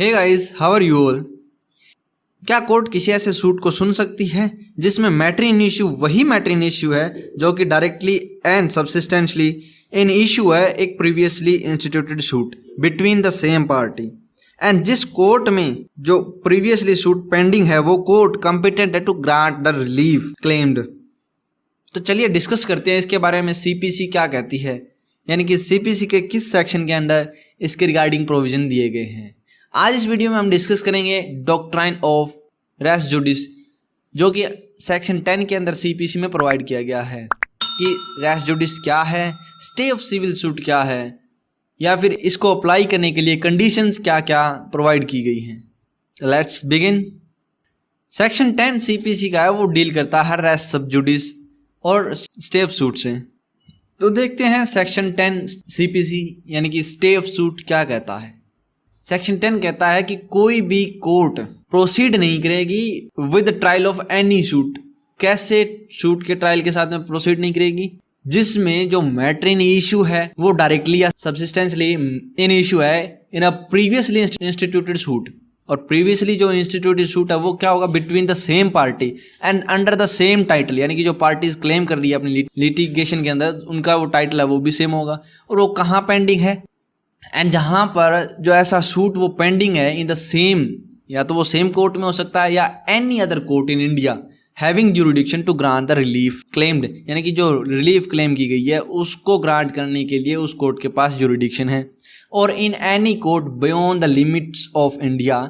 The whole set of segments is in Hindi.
Hey guys, how are you all. क्या कोर्ट किसी ऐसे सूट को सुन सकती है जिसमें मैटर इन इश्यू वही मैटर इन इश्यू है जो कि directly and substantially in issue है एक previously instituted suit between the same party, and जिस कोर्ट में जो प्रीवियसली सूट पेंडिंग है वो कोर्ट कॉम्पिटेंट है to grant the relief claimed. तो चलिए डिस्कस करते हैं इसके बारे में सीपीसी क्या कहती है, यानी कि सीपीसी के किस सेक्शन के अंदर इसके रिगार्डिंग प्रोविजन दिए गए हैं। आज इस वीडियो में हम डिस्कस करेंगे डॉक्ट्राइन ऑफ रेस जुडिस, जो कि सेक्शन 10 के अंदर सीपीसी में प्रोवाइड किया गया है कि रेस जुडिस क्या है, स्टे ऑफ सिविल सूट क्या है, या फिर इसको अप्लाई करने के लिए कंडीशंस क्या क्या प्रोवाइड की गई हैं। Let's begin. सेक्शन 10 सीपीसी का है, वो डील करता है रेस सब जुडिस और स्टे ऑफ सूट से। तो देखते हैं सेक्शन 10 सीपीसी यानी कि स्टे ऑफ सूट क्या कहता है। सेक्शन 10 कहता है कि कोई भी कोर्ट प्रोसीड नहीं करेगी with trial of any suit. कैसे सूट के ट्रायल के साथ में प्रोसीड नहीं करेगी? जिसमें जो मैटर इन इश्यू है वो डायरेक्टली या सबसिस्टेंशली इन इश्यू है इन अ प्रीवियसली इंस्टीट्यूटेड सूट, और प्रीवियसली जो इंस्टीट्यूटेड सूट है वो क्या होगा, between the same party and under the same title, यानी कि जो पार्टीज क्लेम कर रही है अपनी लिटिगेशन के अंदर उनका वो टाइटल है वो भी सेम होगा। और वो कहाँ पेंडिंग है, एंड जहाँ पर जो ऐसा सूट वो पेंडिंग है इन द सेम, या तो वो सेम कोर्ट में हो सकता है या any other court in India having jurisdiction to grant the relief claimed, यानी कि जो रिलीफ क्लेम की गई है उसको ग्रांट करने के लिए उस कोर्ट के पास जुरिडिक्शन है। और in any court beyond the limits of India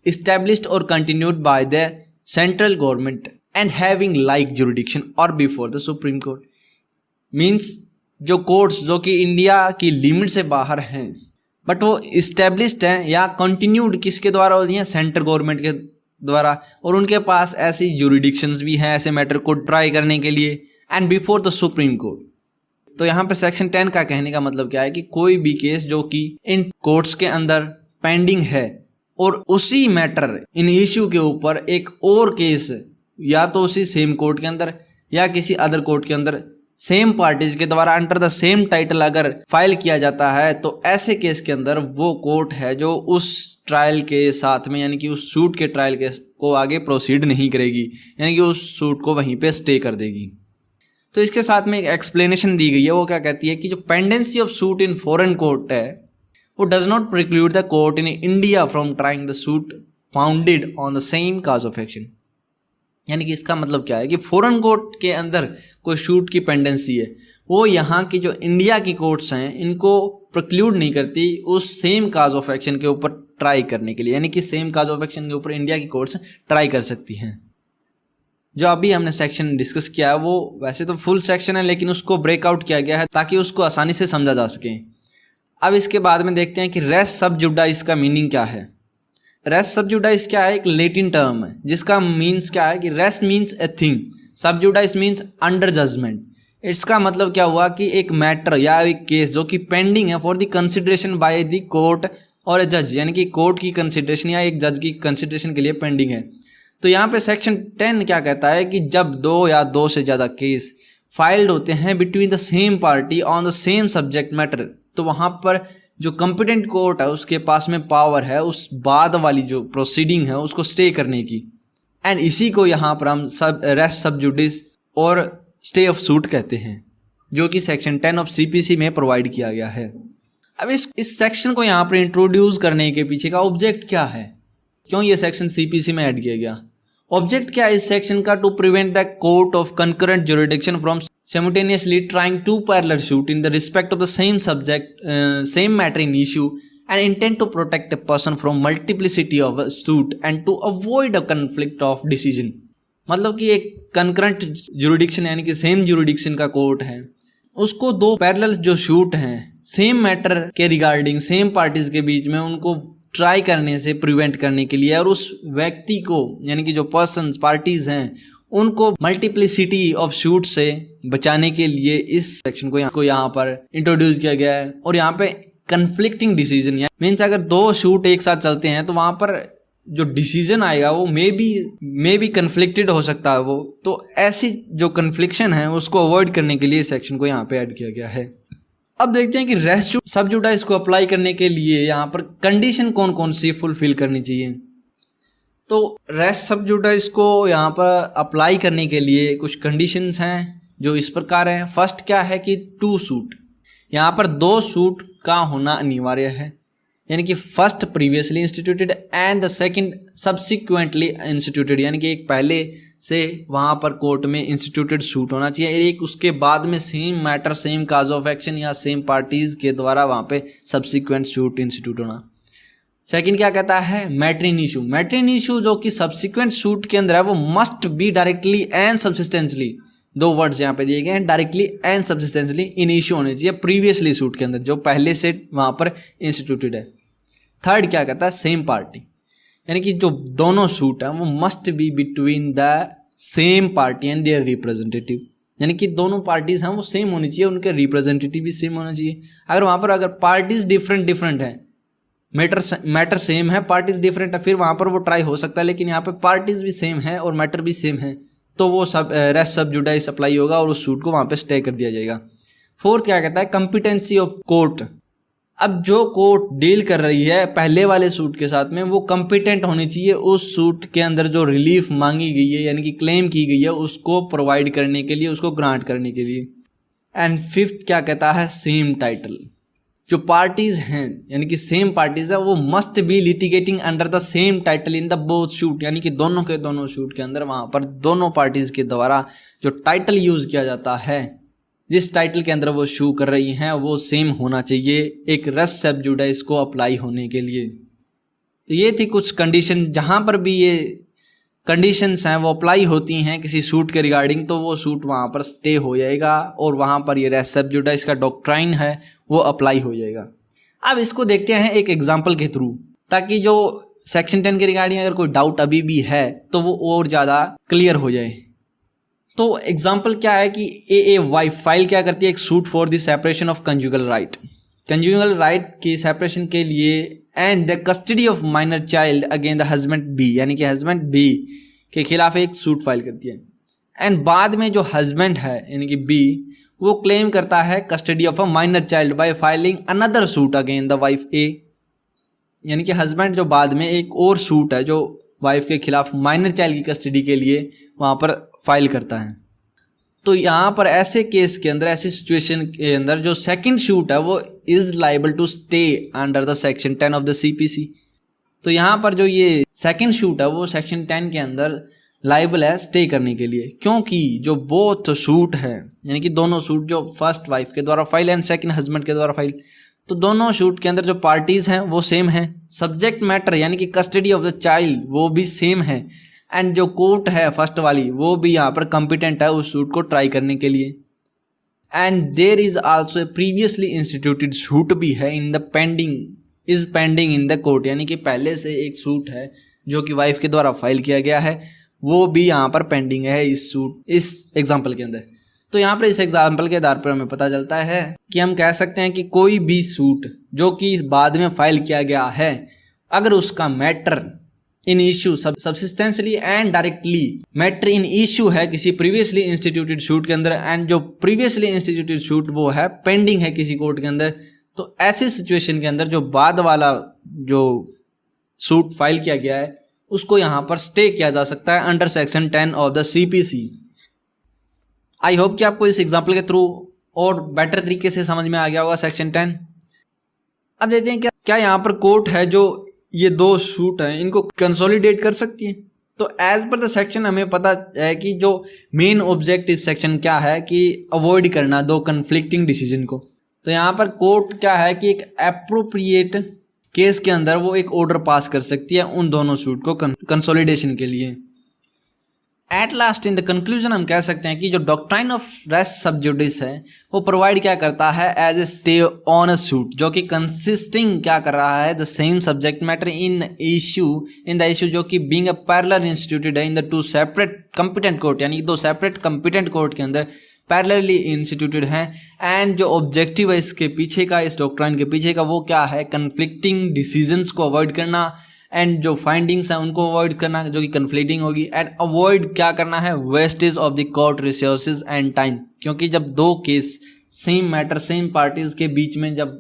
established or continued by the central government and having like jurisdiction or before the Supreme Court। Means जो कोर्ट्स जो कि इंडिया की लिमिट से बाहर हैं बट वो इस्टेब्लिश्ड हैं या कंटिन्यूड किसके द्वारा होती हैं, सेंट्रल गवर्नमेंट के द्वारा, और उनके पास ऐसी जुरिडिक्शंस भी हैं ऐसे मैटर को ट्राई करने के लिए, and before the supreme court. तो यहाँ पे सेक्शन 10 का कहने का मतलब क्या है कि कोई भी केस जो कि इन कोर्ट्स के अंदर पेंडिंग है और उसी मैटर इन इश्यू के ऊपर एक और केस या तो उसी सेम कोर्ट के अंदर या किसी अदर कोर्ट के अंदर सेम पार्टीज के द्वारा अंडर द सेम टाइटल अगर फाइल किया जाता है, तो ऐसे केस के अंदर वो कोर्ट है जो उस ट्रायल के साथ में, यानी कि उस सूट के ट्रायल के को आगे प्रोसीड नहीं करेगी, यानी कि उस सूट को वहीं पे स्टे कर देगी। तो इसके साथ में एक एक्सप्लेनेशन दी गई है, वो क्या कहती है कि जो pendency of suit in foreign court है वो does not preclude the court in India from trying the suit founded on the same cause of action। यानी कि इसका मतलब क्या है कि फॉरेन कोर्ट के अंदर कोई सूट की पेंडेंसी है वो यहाँ की जो इंडिया की कोर्ट्स हैं इनको प्रिक्लूड नहीं करती उस सेम काज ऑफ एक्शन के ऊपर ट्राई करने के लिए, यानी कि सेम काज ऑफ एक्शन के ऊपर इंडिया की कोर्ट्स ट्राई कर सकती हैं। जो अभी हमने सेक्शन डिस्कस किया है वो वैसे तो फुल सेक्शन है, लेकिन उसको ब्रेकआउट किया गया है ताकि उसको आसानी से समझा जा सके। अब इसके बाद में देखते हैं कि रेस सब जुडाइस का मीनिंग क्या है। रेस सब जुडाइस क्या है, एक लैटिन टर्म है जिसका मीन्स क्या है कि रेस मीन्स ए थिंग, सब जुडाइस मीन्स अंडर जजमेंट। इसका मतलब क्या हुआ कि एक मैटर या एक केस जो कि पेंडिंग है for the consideration by the court और ए जज, यानी कि कोर्ट की कंसिडरेशन या एक जज की कंसिडरेशन के लिए पेंडिंग है। तो यहाँ पे सेक्शन 10 क्या कहता है कि जब दो या दो से ज़्यादा केस फाइल्ड होते हैं between the same party on the same subject matter, तो वहाँ पर जो कॉम्पिटेंट कोर्ट है उसके पास में पावर है उस बाद वाली जो प्रोसीडिंग है उसको स्टे करने की, एंड इसी को यहाँ पर हम सब रेस सब जुडिस और स्टे ऑफ सूट कहते हैं, जो कि सेक्शन 10 ऑफ सीपीसी में प्रोवाइड किया गया है। अब इस सेक्शन को यहाँ पर इंट्रोड्यूस करने के पीछे का ऑब्जेक्ट क्या है, क्यों ये सेक्शन सीपीसी में ऐड किया गया? ऑब्जेक्ट क्या है इस सेक्शन का? To prevent the court of concurrent jurisdiction from simultaneously trying two parallel suit in the respect of the same subject, same matter in issue, and intend to protect a person from multiplicity of a suit and to avoid a conflict of decision। मतलब कि एक concurrent jurisdiction यानी कि same jurisdiction का कोर्ट है, उसको दो पैरेलल जो शूट हैं सेम मैटर के रिगार्डिंग सेम पार्टीज के बीच में उनको ट्राई करने से प्रिवेंट करने के लिए, और उस व्यक्ति को यानी कि जो पर्सन पार्टीज हैं उनको मल्टीप्लिसिटी ऑफ शूट से बचाने के लिए इस सेक्शन को यहाँ पर इंट्रोड्यूस किया गया है। और यहाँ पे कन्फ्लिक्टिंग डिसीजन मीन्स अगर दो शूट एक साथ चलते हैं तो वहाँ पर जो डिसीजन आएगा वो मे बी कन्फ्लिक्टेड हो सकता है वो, तो ऐसी जो कन्फ्लिक्शन है उसको अवॉइड करने के लिए इस सेक्शन को यहाँ पे ऐड किया गया है। अब देखते हैं कि रेस सब जुडाइस को अप्लाई करने के लिए यहाँ पर कंडीशन कौन कौन सी फुलफिल करनी चाहिए। तो रेस सब जुडाइस को यहाँ पर अप्लाई करने के लिए कुछ कंडीशंस हैं जो इस प्रकार हैं। फर्स्ट क्या है कि 2 सूट, यहाँ पर 2 सूट का होना अनिवार्य है, यानी कि first previously instituted and the second subsequently instituted, यानी कि एक पहले से वहाँ पर कोर्ट में इंस्टीट्यूटेड सूट होना चाहिए, एक उसके बाद में same matter same cause of action या सेम पार्टीज के द्वारा वहाँ पे सब्सिक्वेंट सूट इंस्टीट्यूट होना। सेकंड क्या कहता है, मैट्रिन इशू। मैट्रिन इशू जो कि सब्सिक्वेंट सूट के अंदर है वो must be directly and substantially, 2 words यहाँ पे दिए गए हैं, directly and substantially in issue होने चाहिए प्रीवियसली सूट के अंदर जो पहले से वहाँ पर इंस्टीट्यूटेड है। थर्ड क्या कहता है, सेम पार्टी, यानी कि जो दोनों सूट हैं वो must be between the same party and their representative, यानी कि दोनों पार्टीज हैं वो सेम होनी चाहिए, उनके रिप्रेजेंटेटिव भी सेम होना चाहिए। अगर वहाँ पर अगर पार्टीज डिफरेंट है, मैटर सेम है, पार्टीज डिफरेंट है, फिर वहाँ पर वो ट्राई हो सकता है, लेकिन यहाँ पे पार्टीज भी सेम है और मैटर भी सेम है, तो वो सब रेस सब जुडाइस अप्लाई होगा और उस सूट को वहाँ पे स्टे कर दिया जाएगा। फोर्थ क्या कहता है, कॉम्पिटेंसी ऑफ कोर्ट। अब जो कोर्ट डील कर रही है पहले वाले सूट के साथ में वो कॉम्पिटेंट होनी चाहिए उस सूट के अंदर जो रिलीफ मांगी गई है यानी कि क्लेम की गई है उसको प्रोवाइड करने के लिए, उसको ग्रांट करने के लिए। एंड फिफ्थ क्या कहता है, सेम टाइटल। जो पार्टीज हैं यानी कि सेम पार्टीज है वो must B litigating under the same title in the both shoot, यानी कि दोनों के दोनों शूट के अंदर वहाँ पर दोनों पार्टीज के द्वारा जो टाइटल यूज किया जाता है, जिस टाइटल के अंदर वो शू कर रही हैं वो सेम होना चाहिए एक रेस सब जुडाइस को अप्लाई होने के लिए। तो ये थी कुछ कंडीशन, जहाँ पर भी ये कंडीशंस हैं वो अप्लाई होती हैं किसी सूट के रिगार्डिंग तो वो सूट वहाँ पर स्टे हो जाएगा और वहाँ पर ये रेस सब जुडाइस का डॉक्ट्राइन है वो अप्लाई हो जाएगा। अब इसको देखते हैं एक एग्जाम्पल के थ्रू, ताकि जो सेक्शन 10 के रिगार्डिंग अगर कोई डाउट अभी भी है तो वो और ज़्यादा क्लियर हो जाए। तो एग्जाम्पल क्या है कि AAY फाइल क्या करती है, एक suit for the separation of conjugal right, conjugal right की सेपरेशन के लिए and the custody of minor child against the husband B, यानी कि हस्बैंड बी के खिलाफ एक सूट फाइल करती है। एंड बाद में जो हस्बैंड है यानी कि बी वो क्लेम करता है custody of a minor child by filing another suit against the wife A, यानी कि हस्बैंड जो बाद में एक और सूट है जो वाइफ के खिलाफ माइनर चाइल्ड की कस्टडी के लिए वहाँ पर फाइल करता है। तो यहाँ पर ऐसे केस के अंदर, ऐसी सिचुएशन के अंदर जो सेकंड शूट है वो is liable to stay under the section 10 of the CPC। तो यहाँ पर जो ये सेकंड शूट है वो सेक्शन 10 के अंदर लाइबल है स्टे करने के लिए, क्योंकि जो बोथ सूट है यानी कि दोनों सूट जो फर्स्ट वाइफ के द्वारा फाइल एंड सेकंड हस्बैंड के द्वारा फाइल, तो दोनों शूट के अंदर जो पार्टीज हैं वो सेम है, सब्जेक्ट मैटर यानी कि कस्टडी ऑफ द चाइल्ड वो भी सेम है, एंड जो कोर्ट है फर्स्ट वाली वो भी यहाँ पर कॉम्पिटेंट है उस सूट को ट्राई करने के लिए। And there is also a previously instituted suit भी है in the pending in the court, यानी कि पहले से एक सूट है जो कि वाइफ के द्वारा फाइल किया गया है वो भी यहाँ पर पेंडिंग है इस एग्जाम्पल के अंदर। तो यहाँ पर इस एग्जाम्पल के आधार पर हमें पता चलता है कि हम कह सकते हैं कि कोई भी सूट जो कि बाद में फाइल किया गया है अगर उसका matter in issue substantially and directly matter in issue है किसी प्रीवियसली इंस्टीट्यूटेड शूट के अंदर, एंड जो प्रीवियसली इंस्टीट्यूटेड शूट वो है पेंडिंग है किसी कोर्ट के अंदर, तो ऐसी सिचुएशन के अंदर जो बाद वाला जो सूट फाइल किया गया है उसको यहाँ पर स्टे किया जा सकता है under section 10 of the CPC। I hope कि आपको इस एग्जाम्पल के थ्रू और बेटर तरीके से समझ में आ गया होगा सेक्शन 10। अब देखते हैं क्या यहाँ पर कोर्ट है जो ये 2 सूट हैं इनको कंसोलिडेट कर सकती है। तो एज पर द सेक्शन हमें पता है कि जो मेन ऑब्जेक्ट इस सेक्शन क्या है कि अवॉइड करना 2 कन्फ्लिक्टिंग डिसीजन को। तो यहाँ पर कोर्ट क्या है कि एक एप्रोप्रिएट केस के अंदर वो एक ऑर्डर पास कर सकती है उन दोनों सूट को कंसोलिडेशन के लिए। At last in the conclusion हम कह सकते हैं कि जो डॉक्ट्राइन ऑफ रेस सब जुडिस है वो प्रोवाइड क्या करता है as a stay on a suit, जो कि कंसिस्टिंग क्या कर रहा है the same subject matter in the issue जो कि बीइंग अ पैरेलल इंस्टीट्यूटेड है in the 2 separate competent court, यानी 2 सेपरेट कॉम्पिटेंट कोर्ट के अंदर पैरेलली इंस्टीट्यूटेड हैं। एंड जो ऑब्जेक्टिव है इसके पीछे का, इस डॉक्ट्राइन के पीछे का, वो क्या है, कन्फ्लिक्टिंग डिसीजंस को अवॉइड करना एंड जो फाइंडिंग्स हैं उनको अवॉइड करना जो कि कन्फ्लिक्टिंग होगी, एंड अवॉइड क्या करना है, wastage of the court resources and time, क्योंकि जब 2 case same matter same parties के बीच में जब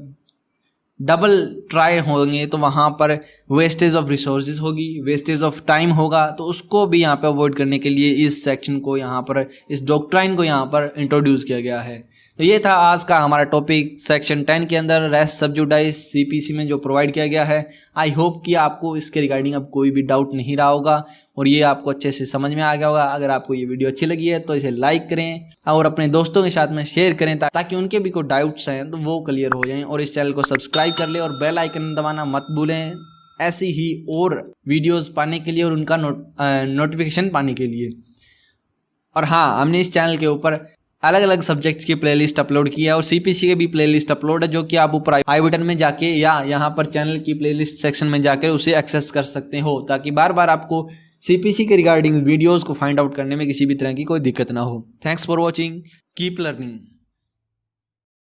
डबल ट्राई होंगे तो वहाँ पर वेस्टेज ऑफ रिसोर्सेज होगी, वेस्टेज ऑफ टाइम होगा। तो उसको भी यहाँ पर अवॉइड करने के लिए इस सेक्शन को यहाँ पर, इस डॉक्ट्राइन को यहाँ पर इंट्रोड्यूस किया गया है। तो ये था आज का हमारा टॉपिक सेक्शन 10 के अंदर रेस सब्जुडाइज सीपीसी में जो प्रोवाइड किया गया है। आई होप कि आपको इसके रिगार्डिंग अब कोई भी डाउट नहीं रहा होगा और ये आपको अच्छे से समझ में आ गया होगा। अगर आपको ये वीडियो अच्छी लगी है तो इसे लाइक करें और अपने दोस्तों के साथ में शेयर करें ताकि उनके भी कोई डाउट्स हैं तो वो क्लियर हो जाएं। और इस चैनल को सब्सक्राइब कर ले और बेल आइकन दबाना मत भूलें ऐसी ही और वीडियोज़ पाने के लिए और उनका नोटिफिकेशन पाने के लिए। और हाँ, हमने इस चैनल के ऊपर अलग अलग सब्जेक्ट्स की प्लेलिस्ट अपलोड की है और सीपीसी के भी प्लेलिस्ट अपलोड है, जो कि आप ऊपर आई बटन में जाके या यहाँ पर चैनल की प्लेलिस्ट सेक्शन में जाकर उसे एक्सेस कर सकते हो, ताकि बार बार आपको सीपीसी के रिगार्डिंग वीडियोस को फाइंड आउट करने में किसी भी तरह की कोई दिक्कत ना हो। Thanks for watching, keep learning.